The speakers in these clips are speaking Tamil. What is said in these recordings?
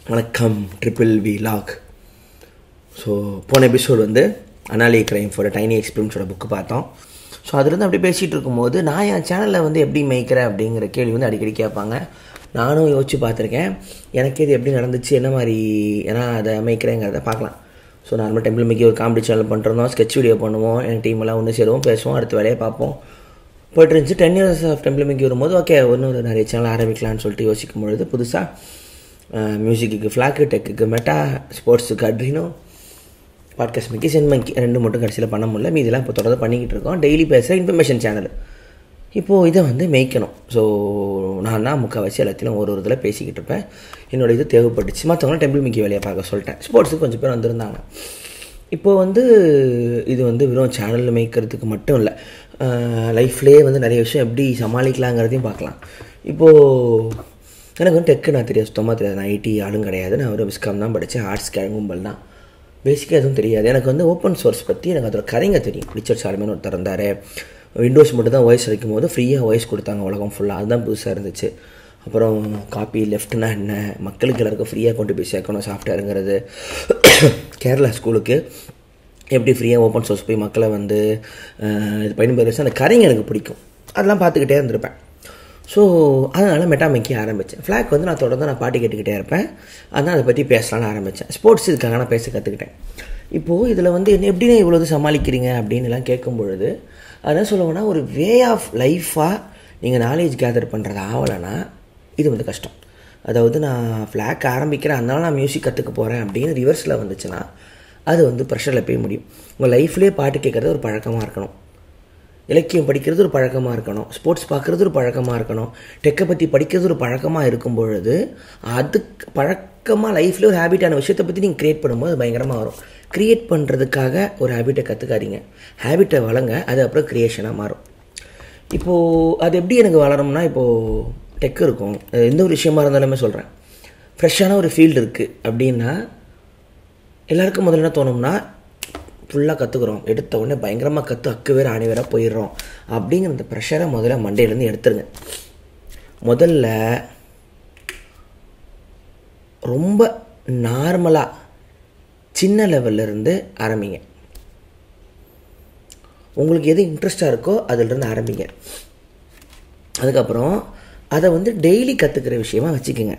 வணக்கம் ட்ரிபிள் வி லாக். ஸோ போன எபிசோடு வந்து அனாலி கிரைம் ஃபார் டைனி எக்ஸ்பீரியன்ஸோட புக்கு பார்த்தோம். ஸோ அதுலேருந்து அப்படி பேசிகிட்டு இருக்கும்போது நான் என் சேனலில் வந்து எப்படி மேய்க்கிறேன் அப்படிங்கிற கேள்வி வந்து அடிக்கடி கேட்பாங்க. நானும் யோசிச்சு பார்த்துருக்கேன், எனக்கு இது எப்படி நடந்துச்சு, என்ன மாதிரி ஏன்னா அதை மேய்க்கிறேங்கிறத பார்க்கலாம். ஸோ நார்மல் டெம்பிள் மேய்க்கி ஒரு காமெடி சேனல் பண்ணுறோம், ஸ்கெட்ச் வீடியோ பண்ணுவோம், என் டீமெல்லாம் ஒன்று சேருவோம், பேசுவோம், அடுத்த வேலையை பார்ப்போம். போய்ட்டு இருந்துச்சு. 10 years ஆஃப் டெம்பிள் மேய்க்கி வரும்போது ஓகே இன்னொரு நிறைய சேனல் ஆரம்பிக்கலான்னு சொல்லிட்டு யோசிக்கும் பொழுது புதுசாக மியூசிக்கு ஃப்ளாக்கு, டெக்குக்கு மெட்டா, ஸ்போர்ட்ஸுக்கு அட்ரினோ, பாட்காஸ்ட் மேக்கி, சென்மங்கி 2 மட்டும் கடைசியில் பண்ண முடியல. மீதெல்லாம் இப்போ தொடர்ந்து பண்ணிக்கிட்டு இருக்கோம். டெய்லி பேசுகிற இன்ஃபர்மேஷன் சேனல். இப்போது இதை வந்து மேய்க்கணும். ஸோ நான் தான் முக்கால்வாசி எல்லாத்தையும் ஒரு இதில் பேசிக்கிட்டு இருப்பேன். என்னோடய இது தேவைப்பட்டுச்சு. மற்றவங்களும் டெம்பிள் மேக்கி வேலையை பார்க்க சொல்லிட்டேன். ஸ்போர்ட்ஸுக்கு கொஞ்சம் பேர் வந்திருந்தாங்க. இப்போது வந்து இது வந்து வெறும் சேனலில் மேய்க்கிறதுக்கு மட்டும் இல்லை, லைஃப்லேயே வந்து நிறைய விஷயம் எப்படி சமாளிக்கலாங்கிறதையும் பார்க்கலாம். இப்போது எனக்கு வந்து டெக்கு நான் தெரியாது, சுத்தமாக தெரியாது. நான் ஐடி ஆளும் கிடையாது. நான் ஒரு விஸ்காம் தான் படித்தேன், ஆர்ட்ஸ் கிழங்கும்பல் தான், பேசிக்காக எதுவும் தெரியாது. எனக்கு வந்து ஓப்பன் சோர்ஸ் பற்றி எனக்கு அதோட கதைங்க தெரியும். ரிச்சர்ட் சாலமன் ஒருத்தர் இருந்தார். விண்டோஸ் மட்டும் தான் வாய்ஸ் அடிக்கும் போது ஃப்ரீயாக வாய்ஸ் கொடுத்தாங்க உலகம் ஃபுல்லாக. அதுதான் புதுசாக இருந்துச்சு. அப்புறம் காப்பி லெஃப்ட்னா என்ன, மக்களுக்கு எல்லாருக்கும் ஃப்ரீயாக கொண்டு போய் சேர்க்கணும் சாஃப்ட்வேருங்கிறது. கேரளா ஸ்கூலுக்கு எப்படி ஃப்ரீயாக ஓப்பன் சோர்ஸ் போய் மக்களை வந்து இது பயன்படுத்தி அந்த கதைங்க எனக்கு பிடிக்கும். அதெல்லாம் பார்த்துக்கிட்டே இருந்திருப்பேன். ஸோ அதனால் மெட்டாமேக்கி ஆரம்பித்தேன். ஃப்ளாக் வந்து நான் தொடர்ந்து பாட்டு கேட்டுக்கிட்டே இருப்பேன். அதான் அதை பற்றி பேசலான்னு ஆரம்பித்தேன். ஸ்போர்ட்ஸ் இதுக்காக நான் பேச கற்றுக்கிட்டேன். இப்போது இதில் வந்து எப்படின்னா இவ்வளோ சமாளிக்கிறீங்க அப்படின்னு எல்லாம் கேட்கும் பொழுது அதான் சொல்லுவேன்னா, ஒரு வே ஆஃப் லைஃபாக நீங்கள் நாலேஜ் கேதர் பண்ணுறது ஆகலைன்னா இது வந்து கஷ்டம். அதாவது நான் ஃப்ளாக் ஆரம்பிக்கிறேன், அதனால நான் மியூசிக் கற்றுக்க போகிறேன் அப்படின்னு ரிவர்ஸில் வந்துச்சுன்னா அது வந்து ப்ரெஷரில் போய் முடியும். உங்கள் லைஃப்லேயே பாட்டு கேட்குறது ஒரு பழக்கமாக இருக்கணும், இலக்கியம் படிக்கிறது ஒரு பழக்கமாக இருக்கணும், ஸ்போர்ட்ஸ் பார்க்குறது ஒரு பழக்கமாக இருக்கணும், டெக்கை பற்றி படிக்கிறது ஒரு பழக்கமாக இருக்கும் பொழுது அதுக்கு பழக்கமாக லைஃப்பில் ஒரு ஹேபிட்டான விஷயத்தை பற்றி நீங்கள் க்ரியேட் பண்ணும்போது அது பயங்கரமாக வரும். க்ரியேட் பண்ணுறதுக்காக ஒரு ஹேபிட்டை கற்றுக்காதீங்க, ஹேபிட்டை வளங்க, அது அப்புறம் க்ரியேஷனாக மாறும். இப்போது அது எப்படி எனக்கு வளரும்னா, இப்போது டெக் இருக்கும், எந்த ஒரு விஷயமா இருந்தாலுமே சொல்கிறேன், ஃப்ரெஷ்ஷான ஒரு ஃபீல்டு இருக்குது அப்படின்னா எல்லாருக்கும் முதல்ல என்ன தோணும்னா, ஃபுல்லாக கற்றுக்குறோம், எடுத்த உடனே பயங்கரமாக அக்கு வேறு ஆணி வேறாக போயிடுறோம் அப்படிங்கிற அந்த ப்ரெஷரை முதல்ல மண்டையிலேருந்து எடுத்துருங்க. முதல்ல ரொம்ப நார்மலாக சின்ன லெவல்லேருந்து ஆரம்பிங்க. உங்களுக்கு எது இன்ட்ரெஸ்டாக இருக்கோ அதிலிருந்து ஆரம்பிங்க. அதுக்கப்புறம் அதை வந்து டெய்லி கற்றுக்கிற விஷயமா வச்சுக்கோங்க.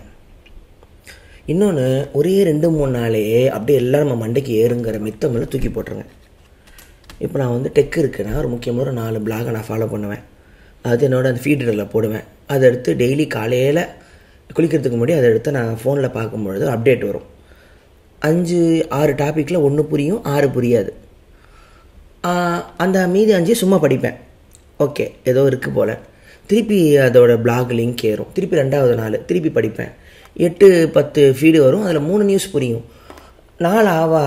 இன்னொன்று, ஒரே 2-3 நாளே அப்படியே எல்லாம் நம்ம மண்டைக்கு ஏறுங்கிற மித்தமெல்லாம் தூக்கி போட்டுருங்க. இப்போ நான் வந்து டெக் இருக்குன்னா ஒரு முக்கியமான 4 பிளாகை நான் ஃபாலோ பண்ணுவேன். அது என்னோட அந்த ஃபீடரில் போடுவேன். அதை எடுத்து டெய்லி காலையில் குளிக்கிறதுக்கு முன்னாடி அதை எடுத்து நான் ஃபோனில் பார்க்கும்பொழுது அப்டேட் வரும். 5-6 டாப்பிக்கில் 1 புரியும், 6 புரியாது. அந்த மீதி 5 சும்மா படிப்பேன். ஓகே ஏதோ இருக்குது போல். திருப்பி அதோட பிளாக் லிங்க் ஏறும். திருப்பி 2வது நாள் திருப்பி படிப்பேன். 8-10 ஃபீடு வரும். அதில் 3 நியூஸ் புரியும். 4 ஆவா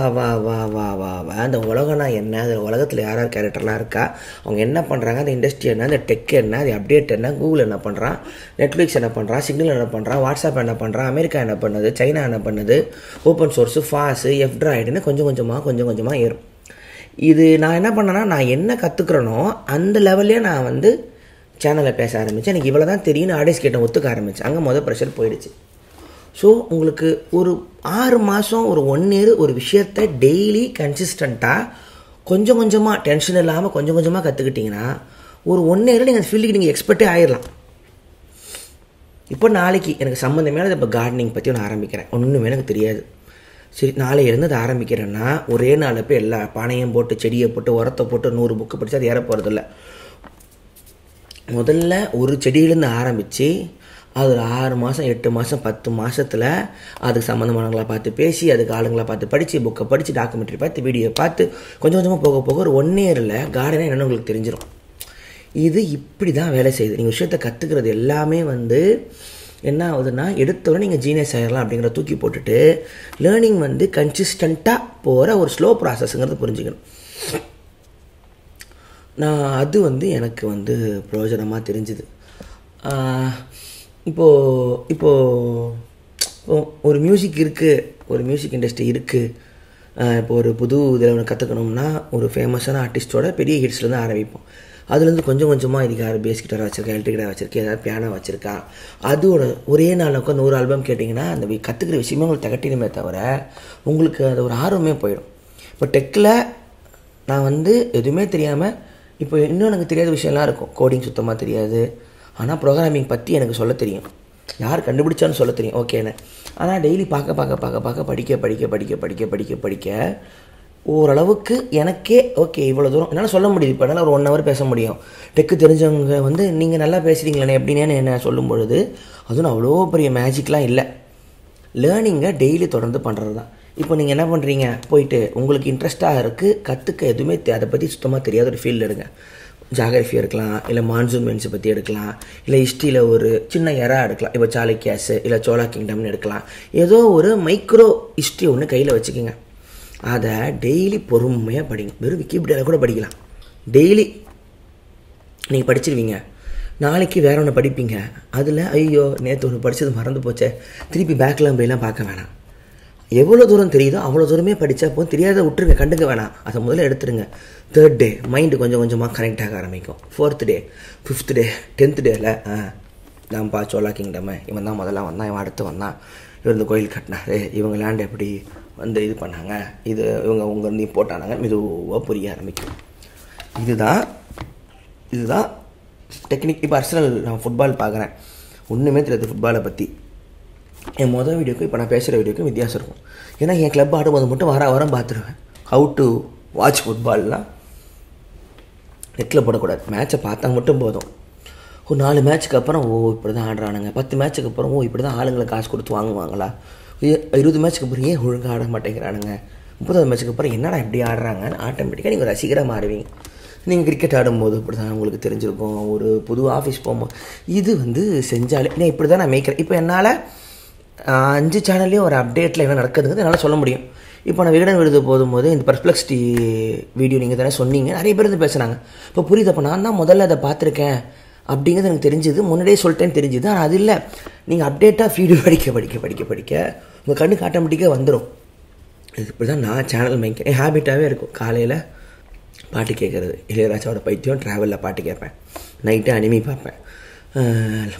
அந்த உலகம்னா என்ன, அதில் உலகத்தில் யார் யார் கேரக்டர்லாம் இருக்கா, அவங்க என்ன பண்ணுறாங்க, அந்த இண்டஸ்ட்ரி என்ன, அந்த டெக் என்ன, அது அப்டேட் என்ன, கூகுள் என்ன பண்ணுறான், நெட்ஃப்ளிக்ஸ் என்ன பண்ணுறான், சிக்னல் என்ன பண்ணுறான், வாட்ஸ்அப் என்ன பண்ணுறான், அமெரிக்கா என்ன பண்ணுது, சைனா என்ன பண்ணுது, ஓப்பன் சோர்ஸு, ஃபாஸு, எஃப்ட்ராய்டுன்னு கொஞ்சம் கொஞ்சமாக ஏறும். இது நான் என்ன பண்ணேன்னா, நான் என்ன கற்றுக்குறேனோ அந்த லெவல்லே நான் வந்து சேனலில் பேச ஆரம்பித்தேன். எனக்கு இவ்வளோ தான் தெரியும்னு ஆடியன்ஸ் கிட்ட ஒத்துக்க ஆரம்பித்தேன். அங்கே ப்ரெஷர் போயிடுச்சு. ஸோ உங்களுக்கு ஒரு 6 மாதம், ஒரு 1 year ஒரு விஷயத்தை டெய்லி கன்சிஸ்டண்ட்டாக கொஞ்சம் கொஞ்சமாக டென்ஷன் இல்லாமல் கொஞ்சம் கொஞ்சமாக கற்றுக்கிட்டிங்கன்னா ஒரு 1 year நீங்கள் அந்த ஃபீல்டுக்கு நீங்கள் எக்ஸ்பர்ட்டே ஆயிடலாம். இப்போ நாளைக்கு எனக்கு சம்மந்தமே இப்போ கார்டனிங் பற்றி ஒன்று ஆரம்பிக்கிறேன். ஒன்றுமே எனக்கு தெரியாது. சரி நாளையிலேருந்து அதை ஆரம்பிக்கிறேன்னா ஒரே நாள் போய் எல்லா பானையும் போட்டு செடியை போட்டு உரத்தை போட்டு 100 புக்கு படித்து அது ஏற போகிறதில்ல. முதல்ல ஒரு செடியிலேருந்து ஆரம்பித்து அது ஒரு 6 மாதம் 8 மாதம் 10 மாதத்தில் அதுக்கு சம்மந்தமானவங்களை பார்த்து பேசி, அதுக்கு ஆளுங்களை பார்த்து படித்து, புக்கை படித்து, டாக்குமெண்ட்ரி பார்த்து, வீடியோ பார்த்து கொஞ்சம் கொஞ்சமாக போக போக ஒரு 1 yearல் கார்டனே என்னென்னு உங்களுக்கு தெரிஞ்சிடும். இது இப்படி தான் வேலை செய்யுது. நீங்கள் விஷயத்தை கற்றுக்கிறது எல்லாமே வந்து என்ன ஆகுதுன்னா, எடுத்தோடனே நீங்கள் ஜீனியஸ் ஆகிடலாம் அப்படிங்கிற தூக்கி போட்டுட்டு லேர்னிங் வந்து கன்சிஸ்டண்ட்டாக போகிற ஒரு ஸ்லோ ப்ராசஸ்ங்கிறது புரிஞ்சுக்கணும். நான் அது வந்து எனக்கு வந்து பிரயோஜனமாக தெரிஞ்சுது. இப்போது ஒரு மியூசிக் இருக்குது, ஒரு மியூசிக் இண்டஸ்ட்ரி இருக்குது. இப்போ ஒரு புது இதில் ஒன்று கற்றுக்கணும்னா ஒரு ஃபேமஸான ஆர்டிஸ்ட்டோட பெரிய ஹிட்ஸ்லேருந்து ஆரம்பிப்போம். அதுலேருந்து கொஞ்சம் கொஞ்சமாக இதுக்கு யார் பேஸ் கிட்டார் வச்சுருக்கா, எலக்ட்ரிக் கிட்டார் வச்சுருக்கா, ஏதாவது பியானோ வச்சுருக்கா, அதோட ஒரே நாளில் உட்காந்து 100 ஆல்பம் கேட்டிங்கன்னா அந்த கற்றுக்கிற விஷயமே உங்களுக்கு தகட்டினுமே தவிர உங்களுக்கு அது ஒரு ஆர்வமே போயிடும். இப்போ டெக்கில் நான் வந்து எதுவுமே தெரியாமல், இப்போ இன்னும் எனக்கு தெரியாத விஷயம்லாம் இருக்கும். கோடிங் சுத்தமாக தெரியாது, ஆனால் ப்ரோக்ராமிங் பற்றி எனக்கு சொல்ல தெரியும், யார் கண்டுபிடிச்சான்னு சொல்ல தெரியும், ஓகேன்னு. ஆனால் டெய்லி பார்க்க படிக்க ஓரளவுக்கு எனக்கே ஓகே இவ்வளோ தூரம் என்னால் சொல்ல முடியுது. இப்போ என்னால் ஒரு 1 hour பேச முடியும். டெக்கு தெரிஞ்சவங்க வந்து நீங்கள் நல்லா பேசுகிறீங்களே எப்படின்னு என்ன சொல்லும் பொழுது அதுவும் அவ்வளோ பெரிய மேஜிக்லாம் இல்லை. லேர்னிங்கை டெய்லி தொடர்ந்து பண்ணுறது தான். இப்போ நீங்கள் என்ன பண்ணுறீங்க, போயிட்டு உங்களுக்கு இன்ட்ரெஸ்ட்டாக இருக்குது, கற்றுக்க எதுவுமே அதை பற்றி சுத்தமாக தெரியாத ஒரு ஃபீல்டு எடுங்க. ஜாகிரஃபி எடுக்கலாம், இல்லை மான்சூன் மென்ஸை பற்றி எடுக்கலாம், இல்லை ஹிஸ்ட்ரியில் ஒரு சின்ன எடுக்கலாம். இப்போ சாளுக்கியாஸு இல்லை சோழா கிங்டம்னு எடுக்கலாம். ஏதோ ஒரு மைக்ரோ ஹிஸ்ட்ரி ஒன்று கையில் வச்சுக்கோங்க. அதை டெய்லி பொறுமையாக படிங்க. வெறும் விக்கிபீடியாவில் கூட படிக்கலாம். டெய்லி நீங்கள் படிச்சிருவீங்க, நாளைக்கு வேறு ஒன்று படிப்பீங்க. அதில் ஐயோ நேற்று ஒன்று படித்தது மறந்து போச்சே, திருப்பி பேக்கில் போயெல்லாம் பார்க்க வேணாம். எவ்வளோ தூரம் தெரியுதோ அவ்வளோ தூரமே படித்தா போதும். தெரியாத விட்டுருங்க, கண்டுக்க வேணாம், அதை முதல்ல எடுத்துருங்க. 3rd day மைண்டு கொஞ்சம் கொஞ்சமாக கனெக்ட் ஆக ஆரம்பிக்கும். 4th day 5th day 10th டேயில் நான்ப்பா சோழா கிங்டம், இவன் தான் முதல்ல வந்தான், இவன் அடுத்து வந்தான், இவர் இந்த கோயில் கட்டினாரு, இவங்க லேண்ட் எப்படி வந்து இது பண்ணாங்க, இது இவங்க உங்க போட்டானாங்க, மெதுவாக புரிய ஆரம்பிக்கும். இதுதான் டெக்னிக். இப்போ அர்சனல் நான் ஃபுட்பால் பார்க்குறேன், ஒன்றுமே தெரியாது ஃபுட்பாலை பற்றி. என் மொதல் வீடியோக்கும் இப்போ நான் பேசுகிற வீடியோக்கும் வித்தியாசம் இருக்கும். ஏன்னா என் கிளப் ஆடும்போது மட்டும் வாரம் பார்த்துருவேன். ஹவு டு வாட்ச் ஃபுட்பால்லாம் நெட்டில் போடக்கூடாது, மேட்சை பார்த்தா மட்டும் போதும். ஒரு 4 மேட்ச்சுக்கு அப்புறம் இப்படி தான் ஆடுறானுங்க, 10 மேட்ச்சுக்கு அப்புறம் இப்படி தான் ஆளுங்களை காசு கொடுத்து வாங்குவாங்களா, 20 மேட்ச்சுக்கு அப்புறம் ஏன் ஒழுங்காக ஆட மாட்டேங்கிறானுங்க, 30வது மேட்ச்சுக்கு அப்புறம் என்னடா இப்படி ஆடுறாங்கன்னு ஆட்டோமேட்டிக்காக நீங்கள் ரசிகராக மாறுவீங்க. நீங்கள் கிரிக்கெட் ஆடும்போது இப்படி தான் உங்களுக்கு தெரிஞ்சிருக்கும். ஒரு புது ஆஃபீஸ் போகும்போது இது வந்து செஞ்சாலே நான் இப்படி தான் நான் மேய்க்கிறேன். இப்போ என்னால் 5 சேனல்லையும் ஒரு அப்டேட்டில் என்ன நடக்குதுங்கிறது என்னால் சொல்ல முடியும். இப்போ நான் விகடன் விருது போகும்போது இந்த பர்ப்ளெக்சிட்டி வீடியோ நீங்கள் தானே சொன்னீங்க, நிறைய பேர் வந்து பேசுனாங்க. இப்போ புரியுது, அப்போ நான் தான் முதல்ல அதை பார்த்துருக்கேன் அப்படிங்கிறது எனக்கு தெரிஞ்சுது, முன்னாடியே சொல்லிட்டேன்னு தெரிஞ்சுது. ஆனால் அது இல்லை, நீங்கள் அப்டேட்டாக வீடியோ படிக்க உங்கள் கண்ணுக்கு ஆட்டோமேட்டிக்காக வந்துடும். இது இப்படி தான் நான் சேனல் மேய்க்கிறேன். என் ஹேபிட்டாகவே இருக்கும். காலையில் பாட்டு கேட்குறது, இளையராஜாவோட பைத்தியம், ட்ராவலில் பாட்டு கேட்பேன், நைட்டு அனிமி பார்ப்பேன்,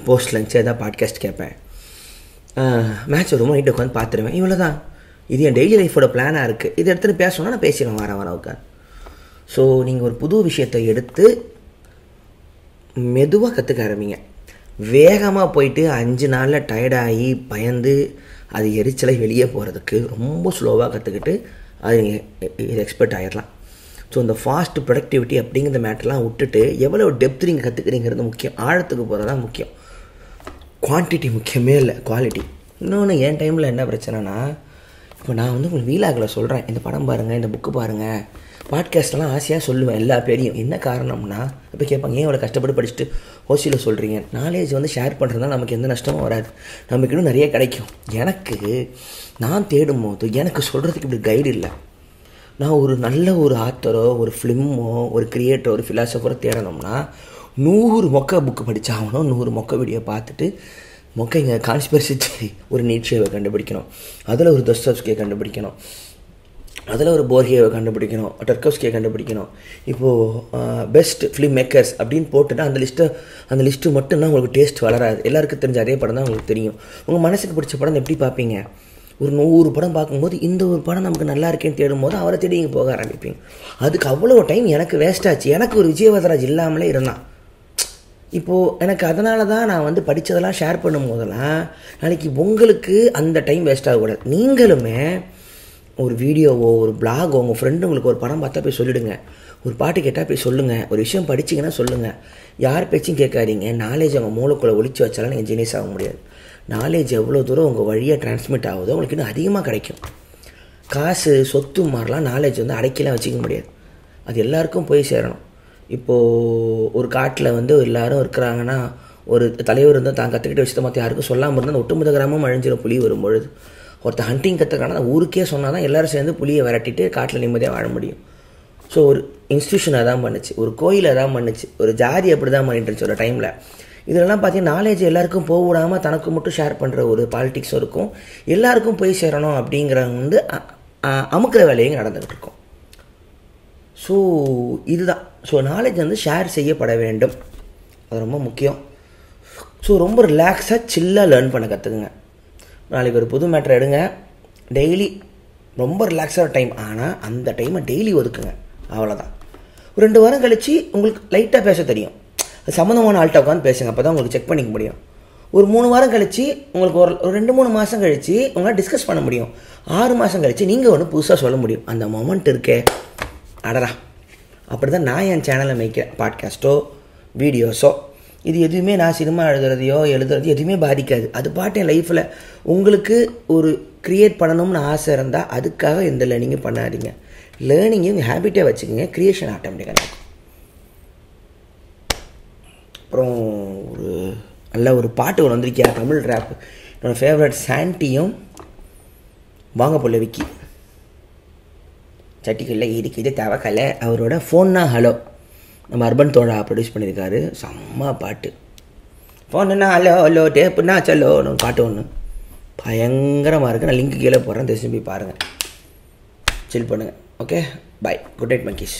போஸ்ட் லஞ்ச் ஏதாவது பாட்காஸ்ட் கேட்பேன், மேட்ச் வரும்போது நைட்டு உட்காந்து பார்த்துருவேன். இவ்வளோ தான். இது என் டெய்லி லைஃபோட பிளானாக இருக்குது. இது எடுத்துகிட்டு பேசணுன்னா நான் பேசிடுவேன் வர உட்காந்து. ஸோ நீங்கள் ஒரு புது விஷயத்தை எடுத்து மெதுவாக கற்றுக்க ஆரம்பிங்க. வேகமாக போயிட்டு 5 நாளில் டயர்டாகி பயந்து அது எரிச்சலை வெளியே போகிறதுக்கு ரொம்ப ஸ்லோவாக கற்றுக்கிட்டு அது நீங்கள் எக்ஸ்பர்ட் ஆகிடலாம். ஸோ இந்த ஃபாஸ்ட் ப்ரொடக்டிவிட்டி அப்படிங்கிற மேட்டர்லாம் விட்டுட்டு எவ்வளோ டெப்த் நீங்கள் கற்றுக்கிறீங்கிறது முக்கியம். ஆழத்துக்கு போகிறது தான் முக்கியம். குவான்டிட்டி முக்கியமே இல்லை, குவாலிட்டி. இன்னொன்று என் டைமில் என்ன பிரச்சனைனா, இப்போ நான் வந்து உங்களுக்கு வீலாகில் சொல்கிறேன், இந்த படம் பாருங்கள், இந்த புக்கு பாருங்கள், பாட்காஸ்ட்லாம் ஆசையாக சொல்லுவேன் எல்லா பேரையும். என்ன காரணம்னா, இப்போ கேட்பாங்க ஏன் இவ்வளோ கஷ்டப்பட்டு படிச்சுட்டு ஓசியில் சொல்கிறீங்க. நாலேஜ் வந்து ஷேர் பண்ணுறதுனால நமக்கு எந்த நஷ்டமும் வராது, நமக்கு இன்னும் நிறைய கிடைக்கும். எனக்கு நான் தேடும் போது எனக்கு சொல்கிறதுக்கு இப்படி கைடு இல்லை. நான் ஒரு நல்ல ஒரு ஆத்தரோ ஒரு ஃபிலிமோ ஒரு கிரியேட்டரோ ஒரு ஃபிலாசபரோ தேடணும்னா 100 மொக்க புக்கு படித்தாகணும், 100 மொக்க வீடியோ பார்த்துட்டு மொக்கைங்க கான்ஸ்பிரசி ஒரு நீட்சேவை கண்டுபிடிக்கணும், அதில் ஒரு தஸ்தோவ்ஸ்கியை கண்டுபிடிக்கணும், அதில் ஒரு போர்கியாவை கண்டுபிடிக்கணும், டர்கோவ்ஸ்கியை கண்டுபிடிக்கணும். இப்போது பெஸ்ட் ஃபிலிம் மேக்கர்ஸ் அப்படின்னு போட்டுன்னா அந்த லிஸ்ட்டு மட்டும்தான் உங்களுக்கு டேஸ்ட் வளராது. எல்லாருக்கும் தெரிஞ்ச அதே படம் தான் உங்களுக்கு தெரியும். உங்கள் மனசுக்கு பிடிச்ச படம் எப்படி பார்ப்பீங்க? ஒரு 100 படம் பார்க்கும்போது இந்த ஒரு படம் நமக்கு நல்லா இருக்கேன்னு தேடும் போது அவரை தேடி இங்கே போக ஆரம்பிப்பீங்க. அதுக்கு அவ்வளோ டைம் எனக்கு வேஸ்ட் ஆச்சு. எனக்கு ஒரு விஜயவதராஜ் இல்லாமலே இருந்தான். இப்போது எனக்கு அதனால தான் நான் வந்து படித்ததெல்லாம் ஷேர் பண்ணும் போதெல்லாம் நாளைக்கு உங்களுக்கு அந்த டைம் வேஸ்ட் ஆகக்கூடாது. நீங்களுமே ஒரு வீடியோவோ ஒரு பிளாகோ உங்கள் ஃப்ரெண்டு உங்களுக்கு ஒரு படம் பார்த்தா போய் சொல்லிவிடுங்க, ஒரு பாட்டு கேட்டால் போய் சொல்லுங்கள், ஒரு விஷயம் படிச்சிங்கன்னா சொல்லுங்கள். யார் பேச்சும் கேட்காதீங்க. நாலேஜ் அவங்க மூளைக்குள்ளே ஒழிச்சு வச்சாலும் நீங்கள் ஜீனியஸ் ஆக முடியாது. நாலேஜ் எவ்வளோ தூரம் உங்கள் வழியாக டிரான்ஸ்மிட் ஆகுதோ உங்களுக்கு இன்னும் அதிகமாக கிடைக்கும். காசு சொத்து மாதிரிலாம் நாலேஜ் வந்து அடைக்கலாம் வச்சுக்க முடியாது. அது எல்லாருக்கும் போய் சேரணும். இப்போது ஒரு காட்டில் வந்து எல்லோரும் இருக்கிறாங்கன்னா ஒரு தலைவர் இருந்தால் தான் கற்றுக்கிட்ட விஷயத்தை மற்ற யாருக்கும் சொல்லாமல் இருந்தால் அந்த ஒட்டுமொத்த கிராமம் அழிஞ்சிடும். புலி வரும்பொழுது ஒருத்தர் ஹண்டிங் கற்றுக்கிறாங்கன்னா ஊருக்கே சொன்னால் தான் எல்லோரும் சேர்ந்து புலியை விரட்டிட்டு காட்டில் நிம்மதியாக வாழ முடியும். ஸோ ஒரு இன்ஸ்டியூஷன் அதான் பண்ணுச்சு, ஒரு கோயில் அதான் பண்ணுச்சு, ஒரு ஜாதி அப்படி தான் பண்ணிட்டு இருந்துச்சு ஒரு டைமில். இதெல்லாம் பார்த்தீங்கன்னா நாலேஜ் எல்லாருக்கும் போக விடாமல் தனக்கு மட்டும் ஷேர் பண்ணுற ஒரு பாலிட்டிக்ஸும் இருக்கும். எல்லாருக்கும் போய் சேரணும் அப்படிங்கிறவங்க வந்து அமுக்கிற வேலையும் நடந்துகிட்டு இருக்கும். ஸோ இதுதான். ஸோ நாலேஜ் வந்து ஷேர் செய்யப்பட வேண்டும், அது ரொம்ப முக்கியம். ஸோ ரொம்ப ரிலாக்ஸாக சில்லாக லேர்ன் பண்ண கற்றுக்குங்க. நாளைக்கு ஒரு புது மேட்ரு எடுங்க, டெய்லி ரொம்ப ரிலாக்ஸாக டைம், ஆனால் அந்த டைமை டெய்லி ஒதுக்குங்க, அவ்வளோதான். 2 வாரம் கழித்து உங்களுக்கு லைட்டாக பேச தெரியும், அது சம்மந்தமான ஆள்கிட்ட உட்காந்து பேசுங்க, அப்போ தான் உங்களுக்கு செக் பண்ணிக்க முடியும். ஒரு 3 வாரம் கழித்து உங்களுக்கு ஒரு 2-3 மாதம் கழித்து உங்களால் டிஸ்கஸ் பண்ண முடியும். 6 மாதம் கழித்து நீங்கள் ஒன்று புதுசாக சொல்ல முடியும். அந்த மொமெண்ட் இருக்கே, அடடா. அப்படி தான் நான் என் சேனலை மேய்க்கிறேன். பாட்காஸ்ட்டோ வீடியோஸோ இது எதுவுமே நான் சினிமா எழுதுறதையோ எதுவுமே பாதிக்காது. அது பாட்டு என் லைஃப்பில் உங்களுக்கு ஒரு க்ரியேட் பண்ணணும்னு ஆசை இருந்தால் அதுக்காக எந்த லேர்னிங்கும் பண்ணாதீங்க. லேர்னிங்கும் ஹேபிட்டே வச்சுக்கோங்க, க்ரியேஷன் ஆட்டோமேட்டிக்காக நடக்கும். அப்புறம் ஒரு நல்ல ஒரு பாட்டு ஒன்று வந்திருக்கியா, தமிழ் ரேப். என்னோடய ஃபேவரட் சாண்டியும் வாங்க போல விக்கி, சட்டிக்கல்ல இருக்குது தவக்கலை, அவரோட ஃபோன்னா ஹலோ நம்ம அர்பன் தோழா ப்ரொடியூஸ் பண்ணியிருக்காரு. செம்ம பாட்டு. ஃபோனுன்னா ஹலோ ஹலோ, டேப்புன்னா சலோ பாட்டு ஒன்று பயங்கரமாக இருக்குது. நான் லிங்க் கீழே போடுறேன், திரும்பி பாருங்கள், சில் பண்ணுங்கள். ஓகே, பாய், குட் நைட் மங்கீஸ்.